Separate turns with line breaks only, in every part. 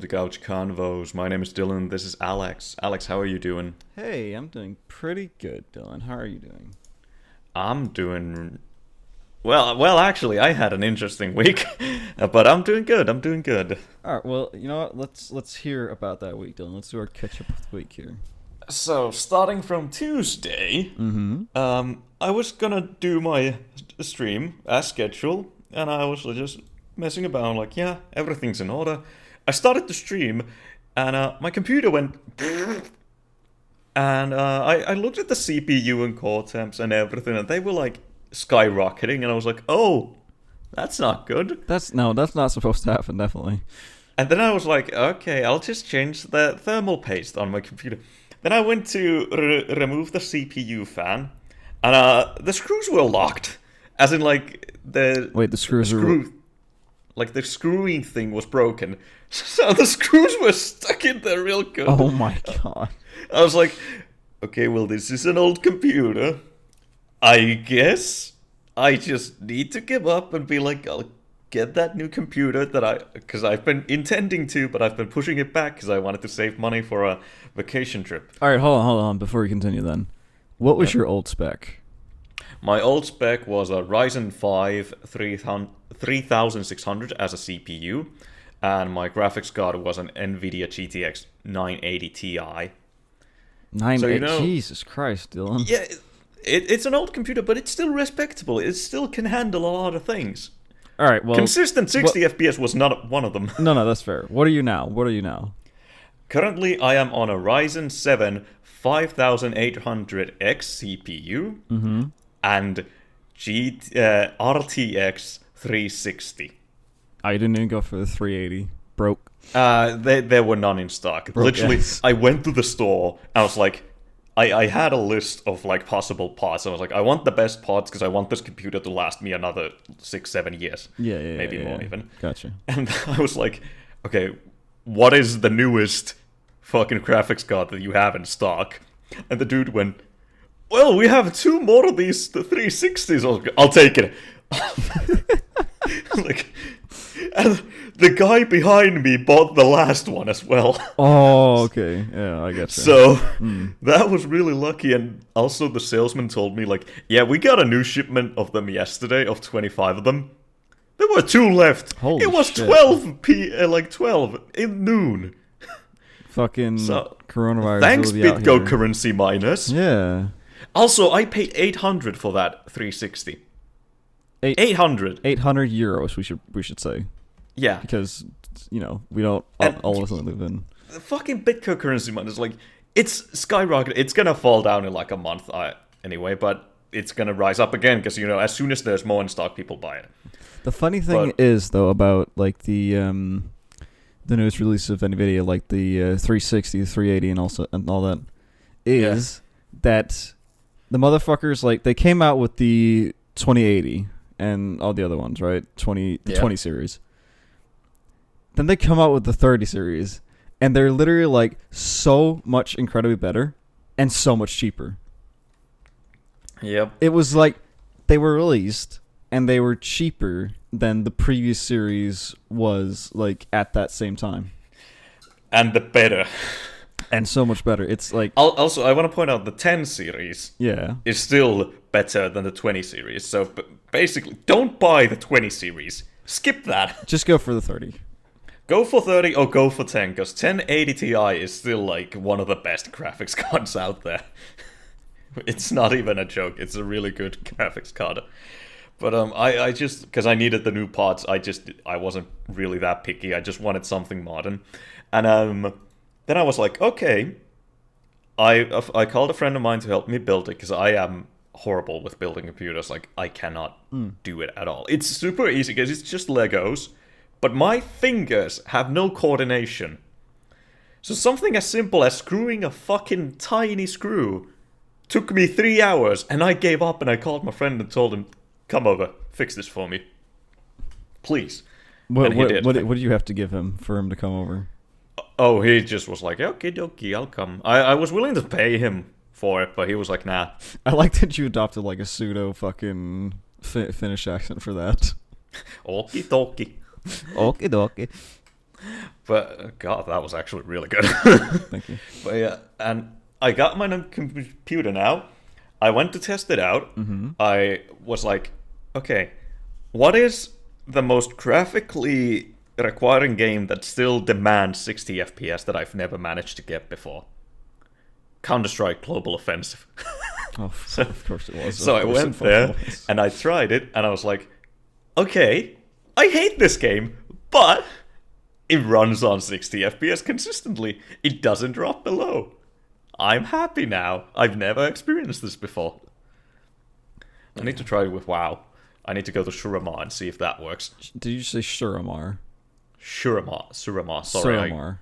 to Couch Convos. My name is Dylan. This is Alex. Alex, how are you doing?
Hey, I'm doing pretty good, Dylan. How are you doing?
I'm doing well. Actually, I had an interesting week, but I'm doing good. I'm doing good.
All right. Well, you know what? Let's hear about that week, Dylan. Let's do our catch up of the week here.
So, starting from Tuesday, I was gonna do my stream as scheduled, and I was just messing about, like, yeah, everything's in order. I started the stream, and my computer went, and I looked at the CPU and core temps and everything, and they were like skyrocketing, and I was like, oh, that's not good.
That's not supposed to happen. Definitely.
And then I was like, okay, I'll just change the thermal paste on my computer. Then I went to remove the CPU fan, and the screws were locked. As in, like, the
screws
were... Like, the screwing thing was broken. So the screws were stuck in there real good.
Oh my god.
I was like, okay, well, this is an old computer. I guess I just need to give up and be like, I'll get that new computer because I've been intending to, but I've been pushing it back because I wanted to save money for a vacation trip.
All right, hold on. Before we continue, then, what was your old spec?
My old spec was a Ryzen 5 3600 as a CPU, and my graphics card was an NVIDIA GTX 980 Ti.
Jesus Christ, Dylan.
Yeah, it's an old computer, but it's still respectable. It still can handle a lot of things.
All right, well...
Consistent 60 FPS was not one of them.
No, that's fair. What are you now?
Currently, I am on a Ryzen 7 5800X CPU and RTX 360.
I didn't even go for the 380. Broke.
There were none in stock. Literally, yes. I went to the store, and I was like, I had a list of, like, possible parts. I was like, I want the best parts because I want this computer to last me another 6-7 years. Maybe more even.
Gotcha.
And I was like, okay, what is the newest fucking graphics card that you have in stock? And the dude went, well, we have 2 more of these, the 360s. I was like, I'll take it. Like, and the guy behind me bought the last one as well.
Oh, okay. Yeah, I get you.
So, that was really lucky. And also the salesman told me, like, yeah, we got a new shipment of them yesterday, of 25 of them. There were 2 left.
Holy
it was
shit.
12 in noon.
Fucking coronavirus.
Thanks, BitGo currency miners.
Yeah.
Also, I paid 800 for that 360. 800.
800 euros, we should say.
Yeah.
Because, we don't always live in...
The fucking BitGo currency miners, like, it's skyrocketed. It's gonna fall down in like a month anyway, but it's gonna rise up again because, as soon as there's more in stock, people buy it.
The funny thing is, though, about, like, the newest release of NVIDIA, like the 360, the 380, and all that, is that the motherfuckers, like, they came out with the 2080 and all the other ones, right? 20 series. Then they come out with the 30 series, and they're literally, like, so much incredibly better and so much cheaper.
Yep.
It was like they were released and they were cheaper than the previous series was, like, at that same time.
And the better.
And so much better. It's like...
Also, I want to point out the 10 series is still better than the 20 series. So, basically, don't buy the 20 series. Skip that.
Just go for the 30.
Go for 30 or go for 10, because 1080 Ti is still, like, one of the best graphics cards out there. It's not even a joke. It's a really good graphics card. But I just, because I needed the new parts, I wasn't really that picky. I just wanted something modern. And then I was like, okay. I called a friend of mine to help me build it, because I am horrible with building computers. Like, I cannot do it at all. It's super easy, because it's just Legos. But my fingers have no coordination. So something as simple as screwing a fucking tiny screw took me 3 hours, and I gave up, and I called my friend and told him, come over, fix this for me. Please.
What did you have to give him for him to come over?
Oh, he just was like, okay, dokie, I'll come. I was willing to pay him for it, but he was like, nah.
I like that you adopted, like, a pseudo fucking Finnish accent for that.
Okie dokie.
Okie dokie.
But God, that was actually really good.
Thank you.
But yeah, and I got my new computer now. I went to test it out.
Mm-hmm.
I was like, okay, what is the most graphically requiring game that still demands 60 FPS that I've never managed to get before? Counter-Strike Global Offensive.
Oh, of course it was.
So I went there and I tried it, and I was like, okay, I hate this game, but it runs on 60 FPS consistently. It doesn't drop below. I'm happy now. I've never experienced this before. I need to try it with WoW. I need to go to Suramar and see if that works.
Did you say Suramar?
Suramar, sorry.
Suramar.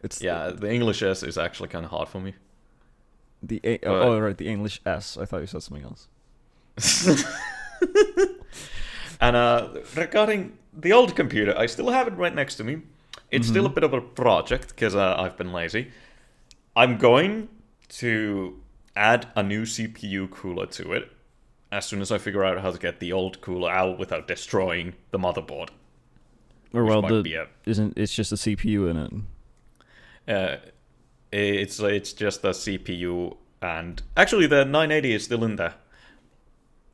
The English S is actually kind of hard for me.
Right, the English S. I thought you said something else.
And regarding the old computer, I still have it right next to me. It's still a bit of a project because I've been lazy. I'm going to add a new CPU cooler to it as soon as I figure out how to get the old cooler out without destroying the motherboard.
Or it's just a CPU in
it. It's just a CPU, and actually the 980 is still in there.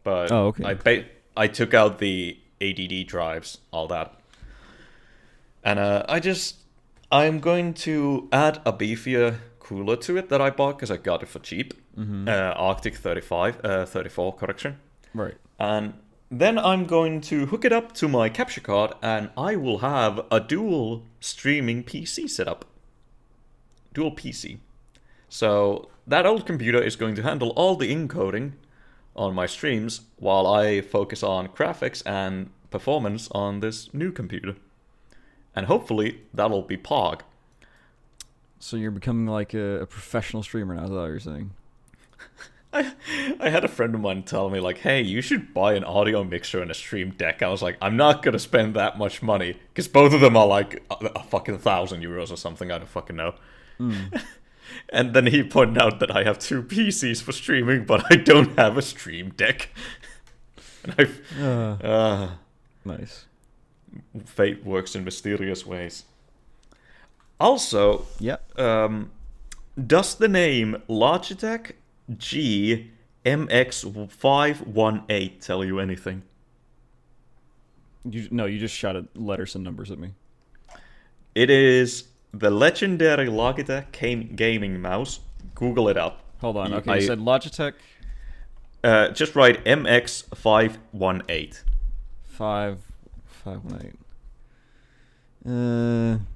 But I took out the ADD drives, all that. And I'm going to add a beefier cooler to it that I bought because I got it for cheap. Arctic 34 correction.
Right.
And then I'm going to hook it up to my capture card, and I will have a dual streaming PC setup. Dual PC. So that old computer is going to handle all the encoding on my streams while I focus on graphics and performance on this new computer. And hopefully that'll be POG.
So you're becoming like a professional streamer now, is that what you're saying?
I had a friend of mine tell me, like, hey, you should buy an audio mixer and a stream deck. I was like, I'm not going to spend that much money, because both of them are like a fucking €1,000 or something, I don't fucking know. And then he pointed out that I have 2 PCs for streaming, but I don't have a stream deck. And
nice.
Fate works in mysterious ways. Also, does the name Logitech G MX518 tell you anything?
You just shouted letters and numbers at me.
It is the legendary Logitech gaming mouse. Google it up.
Hold on. Okay, you said Logitech?
Just write MX518.
518.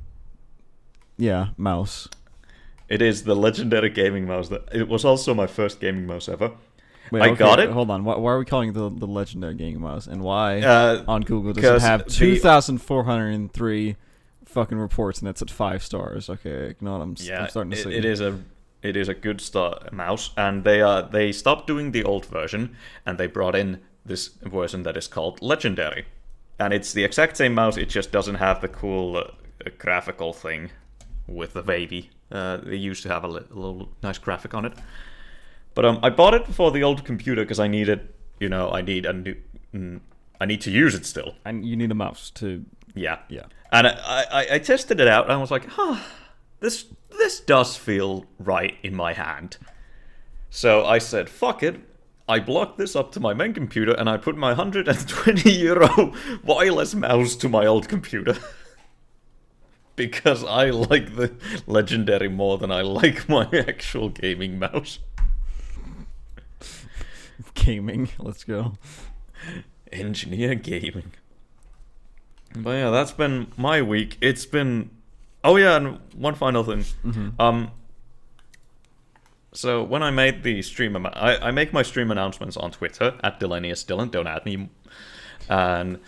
Yeah, mouse.
It is the legendary gaming mouse. It was also my first gaming mouse ever.
Wait,
I got it.
Hold on. Why are we calling it the legendary gaming mouse? And why on Google does it have 2,403 fucking reports and it's at 5 stars? Okay, I'm starting to see.
It is a good mouse, and they stopped doing the old version, and they brought in this version that is called Legendary. And it's the exact same mouse, it just doesn't have the cool graphical thing with the wavy. They used to have a little nice graphic on it. But I bought it for the old computer because I needed, I need to use it still.
And you need a mouse to...
Yeah. And I tested it out, and I was like, this does feel right in my hand. So I said, fuck it. I blocked this up to my main computer, and I put my €120 wireless mouse to my old computer. Because I like the legendary more than I like my actual gaming mouse.
Gaming, let's go.
Engineer gaming. But yeah, that's been my week. It's been... Oh yeah, and one final thing. So when I made the stream... I make my stream announcements on Twitter, @DelaniusDylan, don't add me. And...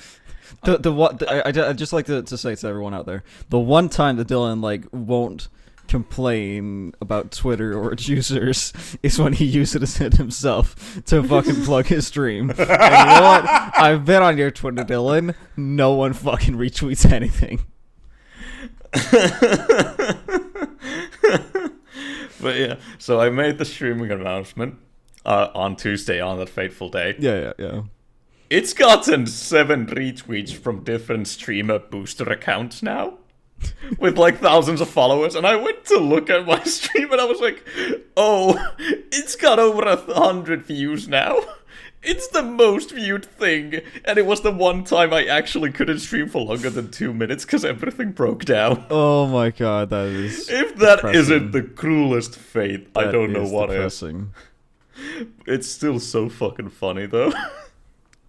I'd just like to say to everyone out there, the one time that Dylan won't complain about Twitter or its users is when he uses it himself to fucking plug his stream. And you know what? I've been on your Twitter, Dylan. No one fucking retweets anything.
But yeah, so I made the streaming announcement on Tuesday, on that fateful day.
Yeah.
It's gotten 7 retweets from different streamer booster accounts now. with like thousands of followers, and I went to look at my stream and I was like, oh, it's got over 100 views now. It's the most viewed thing, and it was the one time I actually couldn't stream for longer than 2 minutes because everything broke down.
Oh my god, that is
If that
depressing.
not the cruelest fate, I
That
don't know
is
what
depressing.
is. It's still so fucking funny though.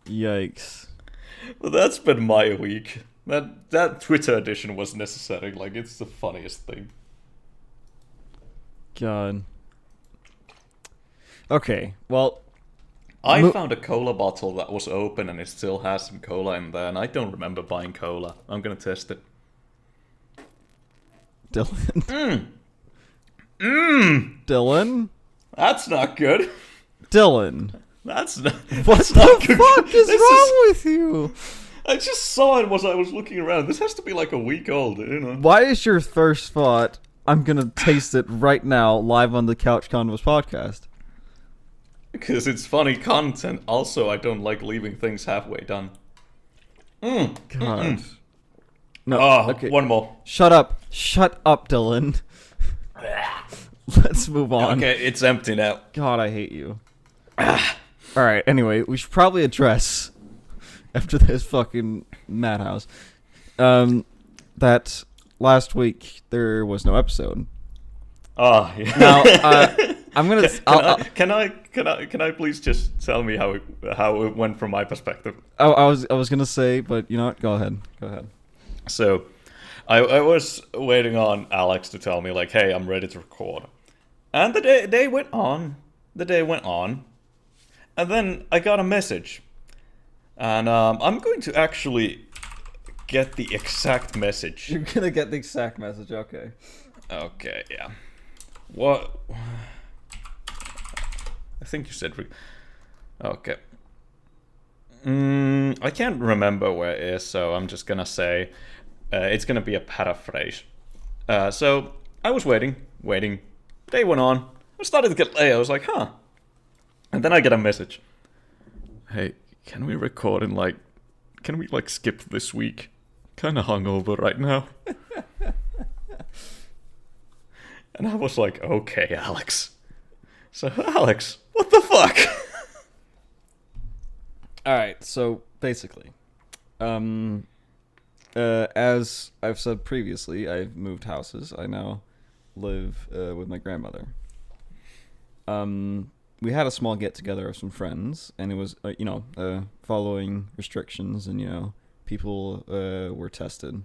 Yikes.
But that's been my week. That Twitter edition was necessary. Like, it's the funniest thing.
God. Okay, well,
I found a cola bottle that was open and it still has some cola in there, and I don't remember buying cola. I'm gonna test it.
Dylan. Dylan?
That's not good.
Dylan.
That's not.
What
That's not
the
good.
fuck is
This
wrong with you?
I just saw it as I was looking around. This has to be like a week old, you know.
Why is your first thought, I'm gonna taste it right now, live on the Couch Convos podcast?
Because it's funny content. Also, I don't like leaving things halfway done.
God. No,
Oh,
okay.
one more.
Shut up, Dylan. Let's move on.
Okay, it's empty now.
God, I hate you. Alright, anyway, we should probably address, after this fucking madhouse, that last week there was no episode.
Oh, yeah.
Now, I'm gonna...
Can I please just tell me how it went from my perspective?
I was gonna say, but you know what? Go ahead.
So, I was waiting on Alex to tell me, like, hey, I'm ready to record. And the day went on. The day went on. And then I got a message. And I'm going to actually get the exact message.
You're gonna get the exact message, okay.
Okay, yeah. What? I think you said... Okay. I can't remember where it is, so I'm just gonna say... it's gonna be a paraphrase. So, I was waiting. Day went on. I started to get late. I was like, huh. And then I get a message. Hey, can we record in can we skip this week? Kinda hungover right now. And I was like, okay, Alex. So, Alex, what the fuck?
Alright, so, basically, as I've said previously, I've moved houses. I now live with my grandmother. We had a small get-together of some friends, and it was, following restrictions, and, people were tested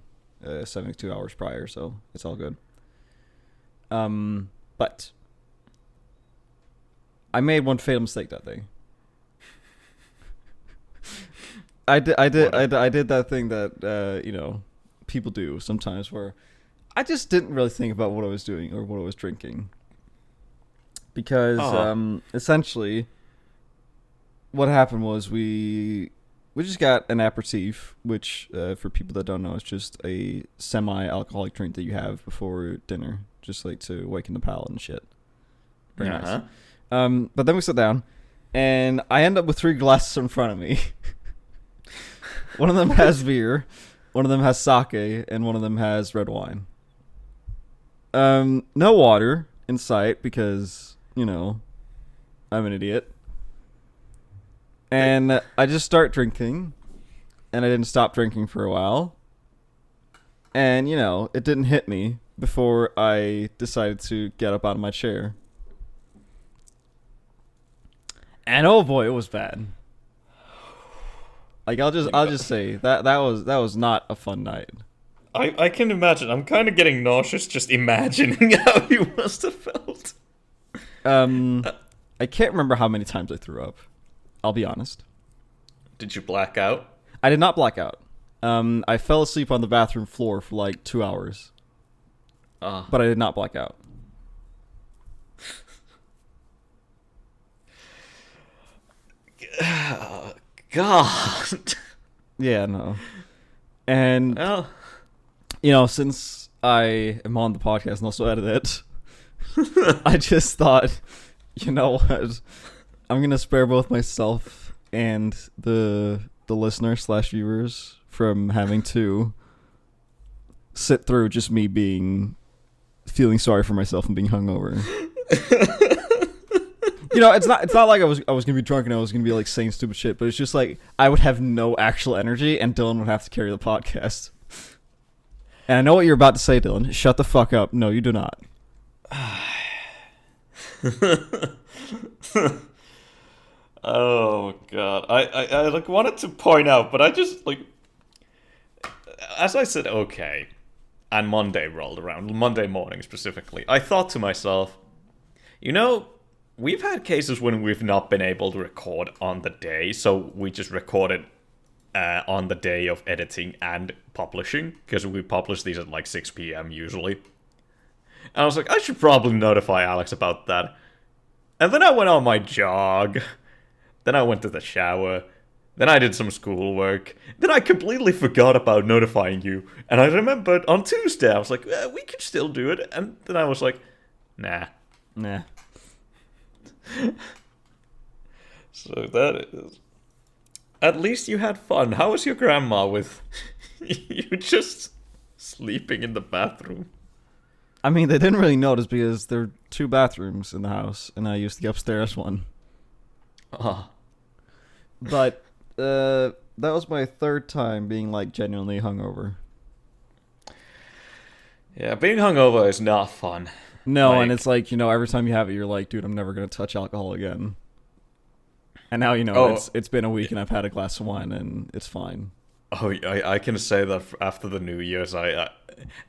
72 hours prior, so it's all good. But I made one fatal mistake that day. I did that thing that people do sometimes, where I just didn't really think about what I was doing or what I was drinking, because essentially what happened was we just got an aperitif, which for people that don't know, is just a semi-alcoholic drink that you have before dinner, just like to waken the palate and shit. Very nice. But then we sat down, and I end up with 3 glasses in front of me. One of them has beer, one of them has sake, and one of them has red wine. No water in sight because, I'm an idiot. And I just start drinking, and I didn't stop drinking for a while. And, it didn't hit me before I decided to get up out of my chair. And oh boy, it was bad. Like, I'll just say that was not a fun night.
I can imagine. I'm kind of getting nauseous just imagining how you must have felt.
I can't remember how many times I threw up. I'll be honest.
Did you black out?
I did not black out. I fell asleep on the bathroom floor for like 2 hours. But I did not black out.
God.
Yeah, no. And, since I am on the podcast and also edit it, I just thought, you know what? I'm going to spare both myself and the listener/viewers from having to sit through just me feeling sorry for myself and being hungover. You know, it's not like I was gonna be drunk and I was gonna be like saying stupid shit, but it's just like I would have no actual energy and Dylan would have to carry the podcast. And I know what you're about to say, Dylan. Shut the fuck up. No, you do not.
Oh god, I like wanted to point out, but I just like, as I said, okay, and Monday rolled around, Monday morning specifically, I thought to myself, you know, we've had cases when we've not been able to record on the day, so we just recorded on the day of editing and publishing, because we publish these at like 6 p.m. usually. And I was like, I should probably notify Alex about that. And then I went on my jog. Then I went to the shower. Then I did some schoolwork. Then I completely forgot about notifying you. And I remembered on Tuesday, I was like, we could still do it. And then I was like, nah. So that is... At least you had fun. How was your grandma with you just sleeping in the bathroom?
I mean, they didn't really notice because there are 2 bathrooms in the house, and I used the upstairs one. But that was my 3rd time being like genuinely hungover. Yeah,
being hungover is not fun.
No, like, and it's like, you know, every time you have it, you're like, dude, I'm never gonna touch alcohol again. And now, you know, it's been a week and I've had a glass of wine and it's fine.
Oh, I can say that after the New Year's,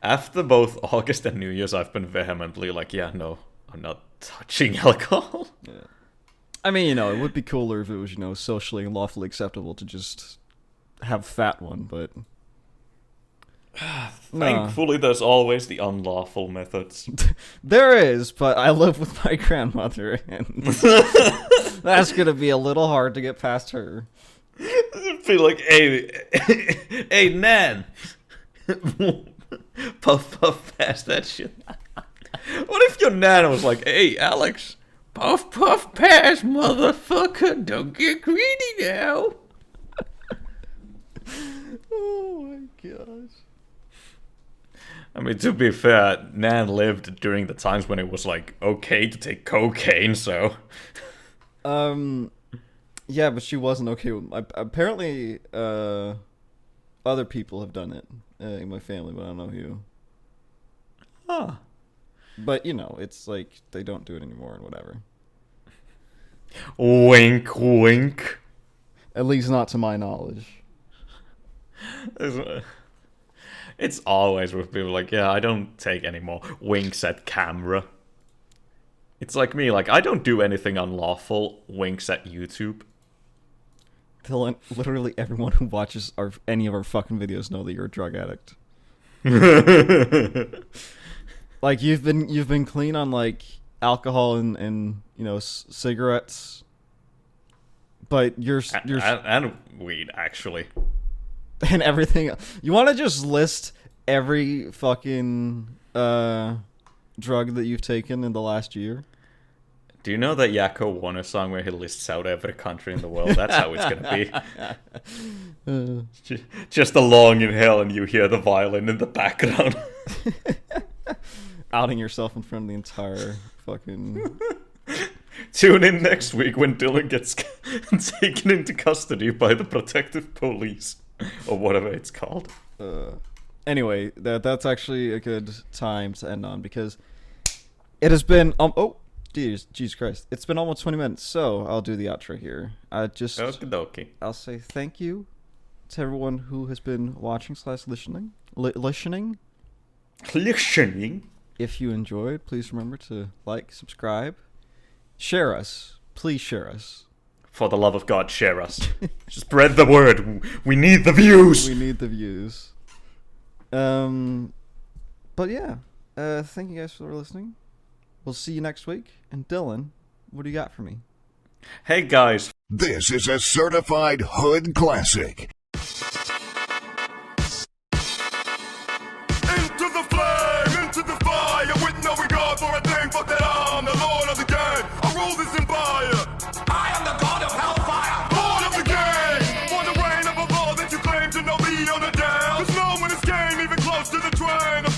after both August and New Year's, I've been vehemently like, yeah, no, I'm not touching alcohol.
Yeah. I mean, you know, it would be cooler if it was, you know, socially and lawfully acceptable to just have fat one, but...
Thankfully, there's always the unlawful methods.
There is, but I live with my grandmother, and that's gonna be a little hard to get past her.
Be like, hey, Nan, puff past that shit. What if your Nan was like, hey, Alex, puff past, motherfucker, don't get greedy now.
Oh my gosh.
I mean, to be fair, Nan lived during the times when it was, like, okay to take cocaine, so...
Yeah, but she wasn't okay with... Apparently, other people have done it in my family, but I don't know who.
Huh.
But, you know, it's like, they don't do it anymore and whatever.
Wink, wink.
At least not to my knowledge.
It's always with people like, yeah, I don't take any more winks at camera. It's like me, like, I don't do anything unlawful, winks at YouTube.
Dylan, literally everyone who watches any of our fucking videos know that you're a drug addict. Like, you've been clean on, like, alcohol and you know, cigarettes. But you're...
And weed, actually.
And everything. You want to just list every fucking drug that you've taken in the last year?
Do you know that Yakko won a song where he lists out every country in the world? That's how it's gonna be. Just a long inhale and you hear the violin in the background.
Outing yourself in front of the entire fucking...
Tune in next week when Dylan gets taken into custody by the protective police. Or whatever it's called.
Anyway, that's actually a good time to end on because it has been Jesus Christ, it's been almost 20 minutes. So I'll do the outro here.
Okie
I'll say thank you to everyone who has been watching / listening. If you enjoyed, please remember to like, subscribe, share us. Please share us.
For the love of God, share us. Spread the word. We need the views.
We need the views. But yeah, thank you guys for listening. We'll see you next week. And Dylan, what do you got for me?
Hey guys.
This is a certified hood classic. Into the flame, into the fire, with no regard for a thing but that I'm the lord of the game. I rule this empire. I am the god of hellfire. Lord of the game. For the reign of a law that you claim to know the other down. There's no one is game even close. close to the train.